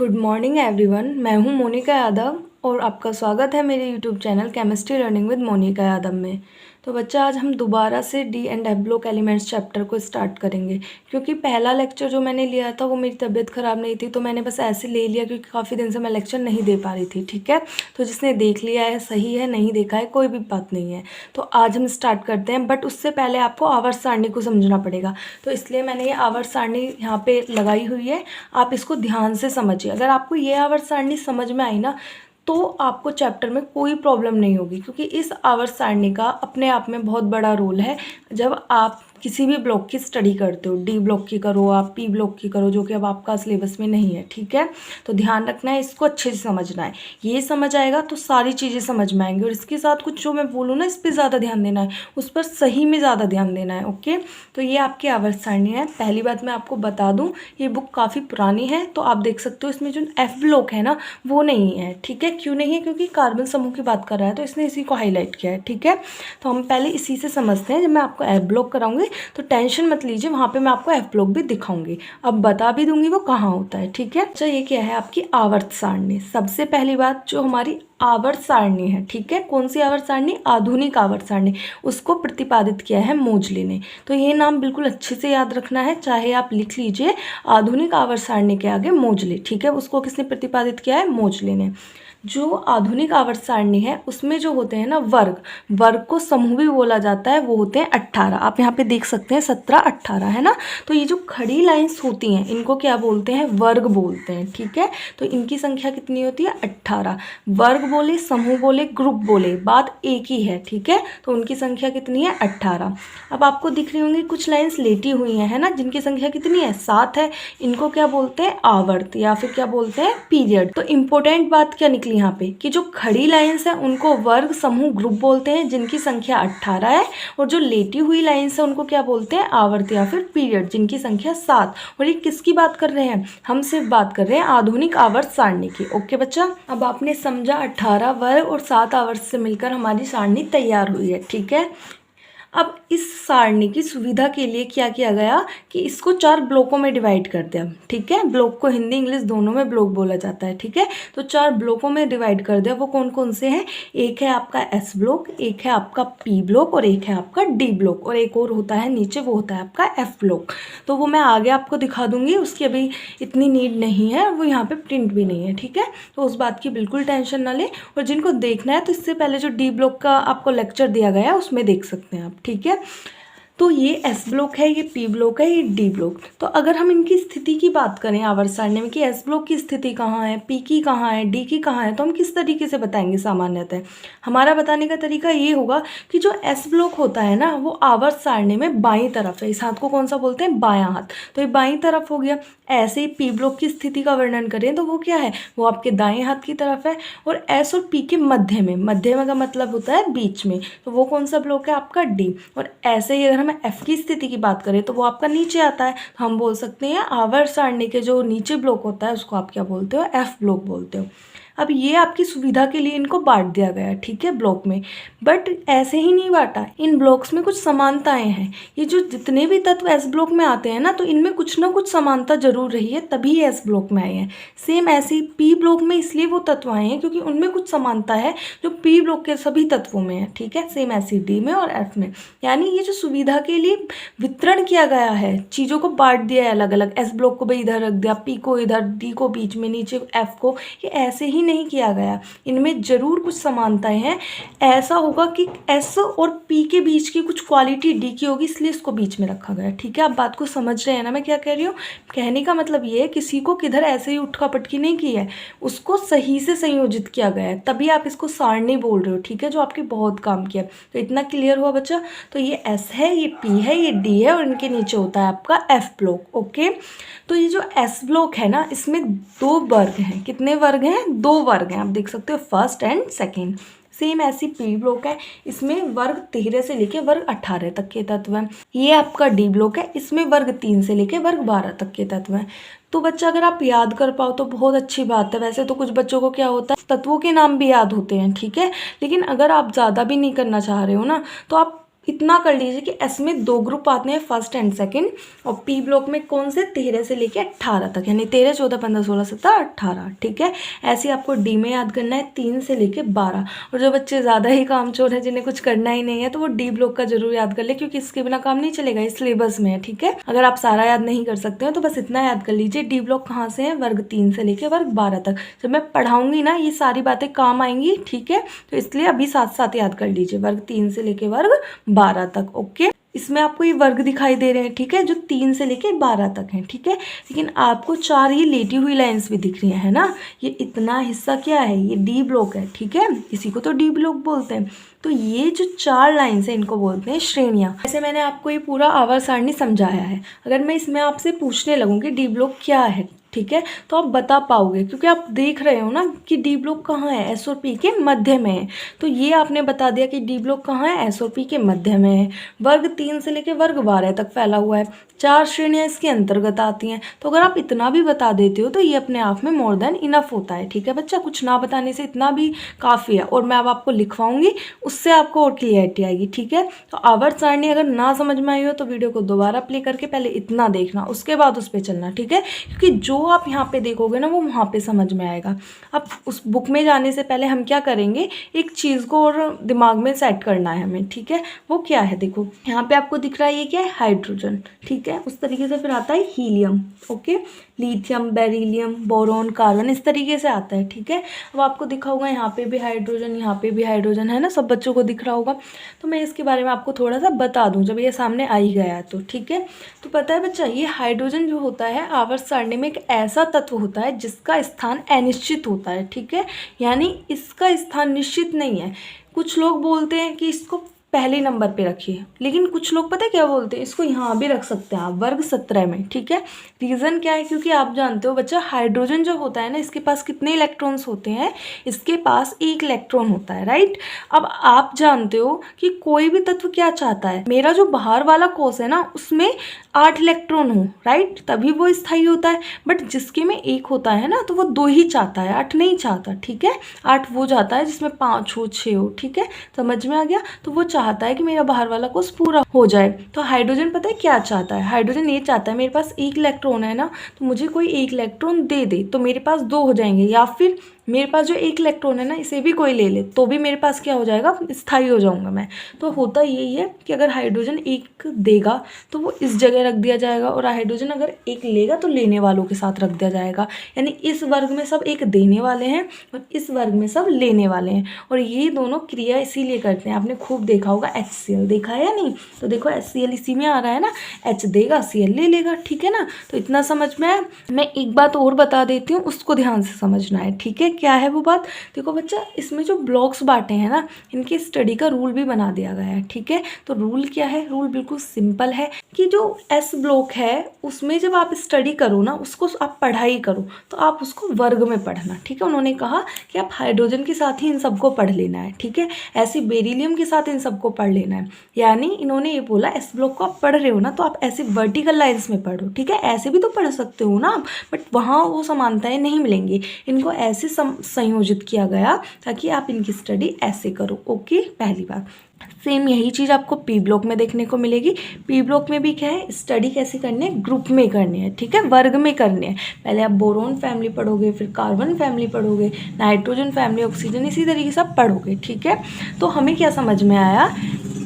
Good morning everyone. मैं हूं मोनिका यादव और आपका स्वागत है मेरे YouTube channel chemistry learning with Monika Yadav में। तो बच्चा, आज हम दोबारा से d and f block elements chapter को स्टार्ट करेंगे, क्योंकि पहला लेक्चर जो मैंने लिया था वो मेरी तबीयत ख़राब नहीं थी, तो मैंने बस ऐसे ले लिया क्योंकि काफ़ी दिन से मैं लेक्चर नहीं दे पा रही थी। ठीक है, तो जिसने देख लिया है सही है, नहीं देखा है कोई भी बात नहीं है। तो आज हम स्टार्ट करते हैं, बट उससे पहले आपको आवर्त सारणी को समझना पड़ेगा, तो इसलिए मैंने ये आवर्त सारणी यहाँ पे लगाई हुई है। आप इसको ध्यान से समझिए। अगर आपको ये आवर्त सारणी समझ में आई ना, तो आपको चैप्टर में कोई प्रॉब्लम नहीं होगी, क्योंकि इस आवर्त सारणी का अपने आप में बहुत बड़ा रोल है। जब आप किसी भी ब्लॉक की स्टडी करते हो, डी ब्लॉक की करो, आप पी ब्लॉक की करो, जो कि अब आपका सिलेबस में नहीं है। ठीक है, तो ध्यान रखना है, इसको अच्छे से समझना है। ये समझ आएगा तो सारी चीज़ें समझ में आएंगी, और इसके साथ कुछ जो मैं बोलूँ ना, इस पर ज़्यादा ध्यान देना है, उस पर सही में ज़्यादा ध्यान देना है। ओके, तो ये आपकी आवर्त सारणी है। पहली बात मैं आपको बता दूँ, ये बुक काफ़ी पुरानी है, तो आप देख सकते हो इसमें जो एफ ब्लॉक है ना वो नहीं है। ठीक है, क्यों नहीं है? क्योंकि कार्बन समूह की बात कर रहा है, तो इसने इसी को हाईलाइट किया है। ठीक है, तो हम पहले इसी से समझते हैं। जब मैं आपको एफ ब्लॉक कराऊंगी तो टेंशन मत लीजिए, वहाँ पे मैं आपको एफ ब्लॉक भी दिखाऊंगी, अब बता भी दूंगी वो कहाँ होता है। ठीक है, अच्छा ये क्या है? आपकी आवर्त सारणी। सबसे पहली बात, जो हमारी आवर्त सारणी है, ठीक है, कौन सी आवर्त सारणी? आधुनिक आवर्त सारणी। उसको प्रतिपादित किया है मोजले ने। तो ये नाम बिल्कुल अच्छे से याद रखना है, चाहे आप लिख लीजिए आधुनिक आवर्त सारणी के आगे मोजले। ठीक है, उसको किसने प्रतिपादित किया है? मोजले ने। जो आधुनिक आवर्त सारणी है उसमें जो होते हैं ना वर्ग, वर्ग को समूह भी बोला जाता है, वो होते हैं 18। आप यहाँ पे देख सकते हैं 17, 18 है ना। तो ये जो खड़ी लाइंस होती हैं इनको क्या बोलते हैं? वर्ग बोलते हैं। ठीक है, तो इनकी संख्या कितनी होती है? 18। वर्ग बोले, समूह बोले, ग्रुप बोले, बात एक ही है। ठीक है, तो उनकी संख्या कितनी है? 18। अब आपको दिख रही होंगी कुछ लाइंस लेटी हुई हैं, है ना, जिनकी संख्या कितनी है? 7 है। इनको क्या बोलते हैं? आवर्त, या फिर क्या बोलते हैं? पीरियड। तो इंपॉर्टेंट बात क्या निकली यहाँ पे कि जो खड़ी लाइंस है उनको वर्ग, समूह, ग्रुप बोलते हैं, जिनकी संख्या 18 है, और जो लेटी हुई लाइंस है उनको क्या बोलते हैं? आवर्त या फिर पीरियड, जिनकी संख्या 7। और ये किसकी बात कर रहे हैं? हम सिर्फ बात कर रहे हैं आधुनिक आवर्त सारणी की। ओके बच्चा, अब आपने समझा 18 वर्ग और 7 आवर्त से मिलकर हमारी सारणी तैयार हुई है। ठीक है, अब इस सारणी की सुविधा के लिए क्या किया गया कि इसको 4 ब्लॉकों में डिवाइड कर दिया। ठीक है, ब्लॉक को हिंदी इंग्लिश दोनों में ब्लॉक बोला जाता है। ठीक है, तो 4 ब्लॉकों में डिवाइड कर दिया। वो कौन कौन से हैं? एक है आपका एस ब्लॉक, एक है आपका पी ब्लॉक, और एक है आपका डी ब्लॉक, और एक और होता है नीचे, वो होता है आपका एफ ब्लॉक। तो वो मैं आगे आपको दिखा दूंगी, उसकी अभी इतनी नीड नहीं है, वो यहाँ पे प्रिंट भी नहीं है। ठीक है, तो उस बात की बिल्कुल टेंशन ना ले, और जिनको देखना है तो इससे पहले जो डी ब्लॉक का आपको लेक्चर दिया गया है उसमें देख सकते हैं आप। ठीक है, तो ये एस ब्लॉक है, ये पी ब्लॉक है, ये डी ब्लॉक। तो अगर हम इनकी स्थिति की बात करें आवर्त सारणी में कि एस ब्लॉक की स्थिति कहाँ है, पी की कहाँ है, डी की कहाँ है, तो हम किस तरीके से बताएंगे? सामान्यतः हमारा बताने का तरीका ये होगा कि जो एस ब्लॉक होता है ना वो आवर्त सारणी में बाईं तरफ है। इस हाथ को कौन सा बोलते हैं? बायां हाथ। तो ये बाईं तरफ हो गया। ऐसे ही पी ब्लॉक की स्थिति का वर्णन करें तो वो क्या है? वो आपके दाएं हाथ की तरफ है। और एस और पी के मध्य में, मध्य में का मतलब होता है बीच में, तो वो कौन सा ब्लॉक है? आपका डी। और ऐसे ही अगर हम एफ की स्थिति की बात करें तो वो आपका नीचे आता है, तो हम बोल सकते हैं आवर्त सारणी के जो नीचे ब्लॉक होता है उसको आप क्या बोलते हो? एफ ब्लॉक बोलते हो। अब ये आपकी सुविधा के लिए इनको बांट दिया गया है। ठीक है, ब्लॉक में, बट ऐसे ही नहीं बांटा, इन ब्लॉक्स में कुछ समानताएं हैं। ये जो जितने भी तत्व एस ब्लॉक में आते हैं ना, तो इनमें कुछ ना कुछ समानता जरूर रही है, तभी एस ब्लॉक में आए हैं। सेम ऐसे ही पी ब्लॉक में इसलिए वो तत्व आए हैं क्योंकि उनमें कुछ समानता है जो पी ब्लॉक के सभी तत्वों में है। ठीक है, सेम ऐसे डी में और एफ में। यानी ये जो सुविधा के लिए वितरण किया गया है, चीज़ों को बांट दिया है अलग अलग, एस ब्लॉक को भी इधर रख दिया, पी को इधर, डी को बीच में, नीचे एफ को, ये ऐसे ही नहीं किया गया, इनमें जरूर कुछ समानताएं हैं। ऐसा होगा कि एस और पी के बीच की कुछ क्वालिटी डी की होगी, इसलिए इसको बीच में रखा गया। ठीक है, आप बात को समझ रहे हैं ना मैं क्या कह रही हूँ? कहने का मतलब ये है, किसी को किधर ऐसे ही उठका पटकी नहीं की है, उसको सही से संयोजित किया गया है, तभी आप इसको सारणी बोल रहे हो। ठीक है, जो आपकी बहुत काम किया। तो इतना क्लियर हुआ बच्चा? तो ये एस है, ये पी है, ये डी है, और इनके नीचे होता है आपका एफ ब्लॉक। ओके, तो ये जो एस ब्लॉक है ना, इसमें 2 वर्ग हैं। कितने वर्ग हैं? 2 वर्ग हैं, आप देख सकते हो, फर्स्ट एंड सेकेंड। सेम ऐसी पी ब्लॉक है, इसमें वर्ग 13 से लेके वर्ग 18 तक के तत्व हैं। ये आपका डी ब्लॉक है, इसमें वर्ग 3 से लेके वर्ग 12 तक के तत्व हैं। तो बच्चा अगर आप याद कर पाओ तो बहुत अच्छी बात है। वैसे तो कुछ बच्चों को क्या होता है, तत्वों के नाम भी याद होते हैं। ठीक है, लेकिन अगर आप ज़्यादा भी नहीं करना चाह रहे हो ना, तो आप इतना कर लीजिए कि एस में 2 ग्रुप आते हैं, फर्स्ट एंड सेकंड, और पी ब्लॉक में कौन से 13 से लेके 18 तक, यानी 13, 14, 15, 16, 17, 18, ठीक है। ऐसे आपको डी में याद करना है 3 से लेके 12। और जो बच्चे ज़्यादा ही कामचोर हैं, जिन्हें कुछ करना ही नहीं है, तो वो डी ब्लॉक का जरूर याद कर ले, क्योंकि इसके बिना काम नहीं चलेगा, इस सिलेबस में है, ठीक है। अगर आप सारा याद नहीं कर सकते हो तो बस इतना याद कर लीजिए, डी ब्लॉक कहाँ से है, वर्ग 3 से लेके वर्ग 12 तक। जब मैं पढ़ाऊंगी ना ये सारी बातें काम आएंगी, ठीक है। तो इसलिए अभी साथ साथ याद कर लीजिए, वर्ग 3 से लेके वर्ग 12 तक, ओके। इसमें आपको ये वर्ग दिखाई दे रहे हैं, ठीक है, जो 3 से लेके 12 तक हैं, ठीक है। लेकिन आपको 4 ये लेटी हुई लाइंस भी दिख रही है ना। ये इतना हिस्सा क्या है, ये डी ब्लॉक है, ठीक है। इसी को तो डी ब्लॉक बोलते हैं। तो ये जो 4 लाइंस है इनको बोलते हैं श्रेणियाँ। जैसे मैंने आपको ये पूरा आवर्त सारणी समझाया है, अगर मैं इसमें आपसे पूछने लगूँ कि डी ब्लॉक क्या है, ठीक है, तो आप बता पाओगे, क्योंकि आप देख रहे हो ना कि डी ब्लॉक कहाँ है, एस और पी के मध्य में है। तो ये आपने बता दिया कि डी ब्लॉक कहाँ है, एस और पी के मध्य में है। वर्ग 3 से लेकर वर्ग 12 तक फैला हुआ है, 4 श्रेणियाँ इसके अंतर्गत आती हैं। तो अगर आप इतना भी बता देते हो तो ये अपने आप में मोर देन इनफ होता है, ठीक है बच्चा। कुछ ना बताने से इतना भी काफ़ी है, और मैं अब आपको लिखवाऊंगी, उससे आपको और क्लियरिटी आएगी, ठीक है। तो आवर्त सारणी अगर ना समझ में आई हो तो वीडियो को दोबारा प्ले करके पहले इतना देखना, उसके बाद उस पर चलना, ठीक है। क्योंकि जो आप यहाँ पे देखोगे ना वो वहाँ पे समझ में आएगा। अब उस बुक में जाने से पहले हम क्या करेंगे, एक चीज़ को और दिमाग में सेट करना है हमें, ठीक है। वो क्या है, देखो यहाँ पे आपको दिख रहा है, ये क्या है, हाइड्रोजन, ठीक है। उस तरीके से फिर आता है helium, okay, lithium, beryllium, boron, carbon, इस तरीके से आता है, ठीक है। अब आपको दिखा होगा यहाँ पे भी हाइड्रोजन, यहाँ पे भी हाइड्रोजन है ना, सब बच्चों को दिख रहा होगा। तो मैं इसके बारे में आपको थोड़ा सा बता दूँ जब ये सामने आ ही गया है तो, ठीक है। तो पता है बच्चा, ये हाइड्रोजन जो होता है आवर्त सारणी में एक ऐसा तत्व होता है जिसका स्थान अनिश्चित होता है, ठीक है। यानी इसका स्थान निश्चित नहीं है। कुछ लोग बोलते हैं कि इसको पहले नंबर पे रखिए, लेकिन कुछ लोग पता है क्या बोलते हैं, इसको यहाँ भी रख सकते हैं आप वर्ग 17 में, ठीक है। रीज़न क्या है, क्योंकि आप जानते हो बच्चा, हाइड्रोजन जो होता है ना, इसके पास कितने इलेक्ट्रॉन्स होते हैं, इसके पास 1 इलेक्ट्रॉन होता है, राइट। अब आप जानते हो कि कोई भी तत्व क्या चाहता है, मेरा जो बाहर वाला कोश है ना उसमें 8 इलेक्ट्रॉन हो, राइट, तभी वो स्थायी होता है। बट जिसके में 1 होता है ना, तो वो 2 ही चाहता है, 8 नहीं चाहता, ठीक है। 8 वो चाहता है जिसमें 5 हो, 6 हो, ठीक है, समझ में आ गया। तो वो चाहता है कि मेरा बाहर वाला कोश पूरा हो जाए। तो हाइड्रोजन पता है क्या चाहता है, हाइड्रोजन ये चाहता है मेरे पास 1 इलेक्ट्रॉन है ना, तो मुझे कोई 1 इलेक्ट्रॉन दे दे तो मेरे पास 2 हो जाएंगे, या फिर मेरे पास जो 1 इलेक्ट्रॉन है ना इसे भी कोई ले ले तो भी मेरे पास क्या हो जाएगा, स्थायी हो जाऊंगा मैं। तो होता यही है कि अगर हाइड्रोजन 1 देगा तो वो इस जगह रख दिया जाएगा, और हाइड्रोजन अगर 1 लेगा तो लेने वालों के साथ रख दिया जाएगा। यानी इस वर्ग में सब 1 देने वाले हैं और इस वर्ग में सब लेने वाले हैं, और ये दोनों क्रिया इसीलिए करते हैं। आपने खूब देखा होगा HCl, देखा है या नहीं, तो देखो HCl इसी में आ रहा है ना, H देगा Cl ले लेगा, ठीक है ना। तो इतना समझ में आया। मैं एक बात और बता देती हूँ, उसको ध्यान से समझना है, ठीक है। क्या है वो बात, देखो बच्चा, इसमें जो ब्लॉक्स बांटे हैं ना, इनकी स्टडी का रूल भी बना दिया गया है, ठीक है। तो रूल क्या है, रूल बिल्कुल सिंपल है कि जो एस ब्लॉक है उसमें जब आप स्टडी करो ना, उसको आप पढ़ाई करो तो आप उसको वर्ग में पढ़ना, ठीक है। उन्होंने कहा कि आप हाइड्रोजन के साथ ही इन सबको पढ़ लेना है, ठीक है। ऐसे बेरिलियम के साथ इन सबको पढ़ लेना है। यानी इन्होंने ये बोला एस ब्लॉक को आप पढ़ रहे हो ना, तो आप ऐसे वर्टिकल लाइंस में पढ़ो, ठीक है। ऐसे भी तो पढ़ सकते हो ना, बट वहाँ वो समानताएं नहीं मिलेंगी। इनको ऐसे संयोजित किया गया ताकि आप इनकी स्टडी ऐसे करो, ओके। पहली बात, सेम यही चीज़ आपको पी ब्लॉक में देखने को मिलेगी। पी ब्लॉक में भी क्या है, स्टडी कैसे करनी है, ग्रुप में करनी है, ठीक है, वर्ग में करनी है। पहले आप बोरोन फैमिली पढ़ोगे, फिर कार्बन फैमिली पढ़ोगे, नाइट्रोजन फैमिली, ऑक्सीजन, इसी तरीके से आप पढ़ोगे, ठीक है। तो हमें क्या समझ में आया,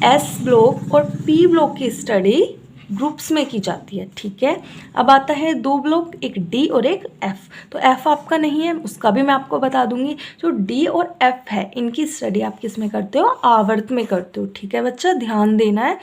एस ब्लॉक और पी ब्लॉक की स्टडी ग्रुप्स में की जाती है, ठीक है। अब आता है 2 ब्लॉक, एक डी और एक एफ। तो एफ आपका नहीं है, उसका भी मैं आपको बता दूंगी। जो डी और एफ है इनकी स्टडी आप किस में करते हो, आवर्त में करते हो, ठीक है बच्चा, ध्यान देना है।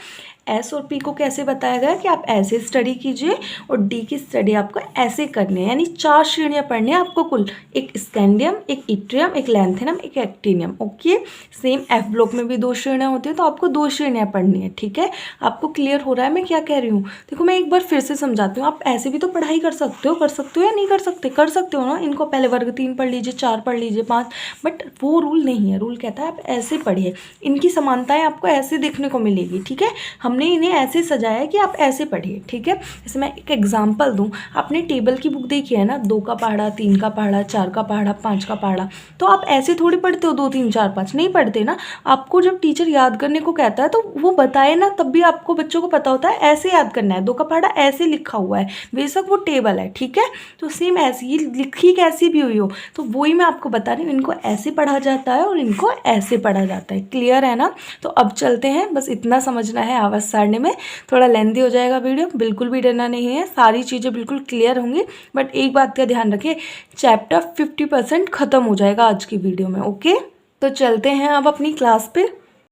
एस और पी को कैसे बताया गया कि आप ऐसे स्टडी कीजिए, और डी की स्टडी आपको ऐसे करनी है। यानी 4 श्रेणियां पढ़नी है आपको कुल, एक स्कैंडियम, एक इट्रियम, एक लैंथेनम, एक actinium, okay. Same F block में भी 2 श्रेणियां होती है, तो आपको 2 श्रेणियां पढ़नी है, ठीक है। आपको क्लियर हो रहा है मैं क्या कह रही हूँ। देखो मैं एक बार फिर से समझाती हूँ, आप ऐसे भी तो पढ़ाई कर सकते हो या नहीं कर सकते, कर सकते हो ना। इनको पहले वर्ग 3 पढ़ लीजिए, 4 पढ़ लीजिए, 5, बट वो रूल नहीं है। रूल कहता है आप ऐसे पढ़िए, इनकी समानताएं आपको ऐसे देखने को मिलेगी, ठीक है। हमने इन्हें ऐसे सजाया है कि आप ऐसे पढ़िए, ठीक है। जैसे मैं एक एग्जांपल दूं, आपने टेबल की बुक देखी है ना, 2 का पहाड़ा, 3 का पहाड़ा, 4 का पहाड़ा, 5 का पहाड़ा, तो आप ऐसे थोड़ी पढ़ते हो 2 3 4 5, नहीं पढ़ते ना। आपको जब टीचर याद करने को कहता है तो वो बताए ना, तब भी आपको बच्चों को पता होता है ऐसे याद करना है, 2 का पहाड़ा ऐसे लिखा हुआ है, बेशक वो टेबल है, ठीक है। तो सेम ऐसी ही लिखी कैसी भी हुई हो, तो वही मैं आपको बता रही हूँ, इनको ऐसे पढ़ा जाता है और इनको ऐसे पढ़ा जाता है। क्लियर है ना। तो अब चलते हैं, बस इतना समझना है आवाज़ सारणी में। थोड़ा लेंथी हो जाएगा वीडियो, बिल्कुल भी डरना नहीं है, सारी चीज़ें बिल्कुल क्लियर होंगी। बट एक बात का ध्यान रखिए, चैप्टर 50% ख़त्म हो जाएगा आज की वीडियो में, ओके। तो चलते हैं अब अपनी क्लास पे।